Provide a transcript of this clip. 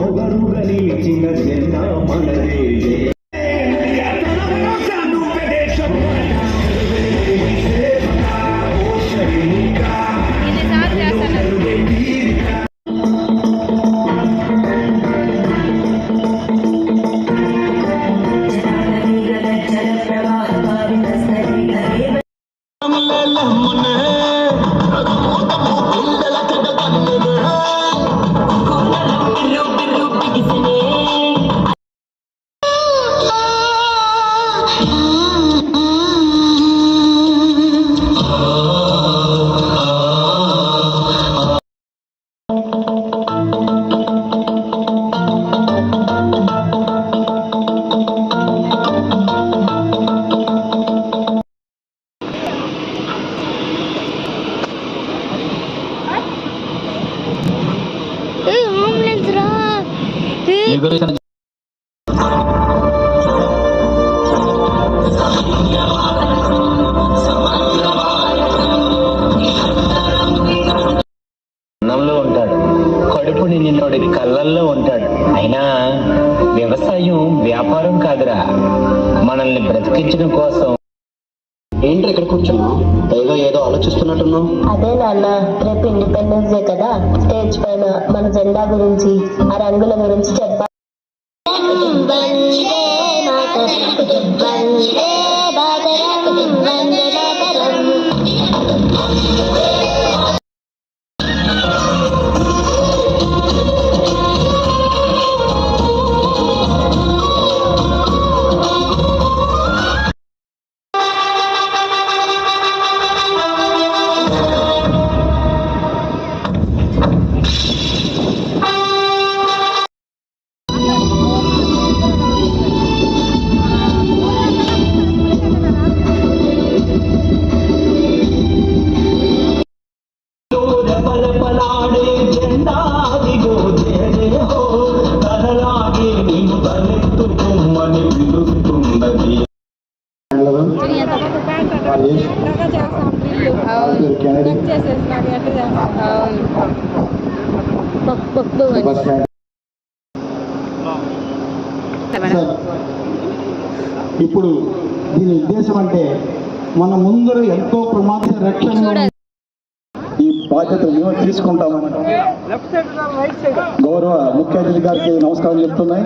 పొగరుగా నిలిచిన జెండా మనదే. అన్నంలో ఉంటాడు, కడుపుని నిన్నోడికి కళ్ళల్లో ఉంటాడు. అయినా వ్యవసాయం వ్యాపారం కాదురా, మనల్ని బ్రతికించడం కోసం. ఏంటి ఇక్కడ కూర్చున్నావు? పైగా ఏదో ఆలోచిస్తున్నట్టున్నావు. అదే నాన్న, రేపు ఇండిపెండెన్స్ డే కదా, స్టేజ్ పైన మన జెండా గురించి, ఆ రంగుల గురించి చెప్పాలి. ఇప్పుడు దీని ఉద్దేశం అంటే మన ముందర ఎంతో ప్రమాద రక్షణ ఈ బాధ్యత మేము తీసుకుంటామని గౌరవ ముఖ్య అతిథి గారికి నమస్కారం చెప్తున్నాయి.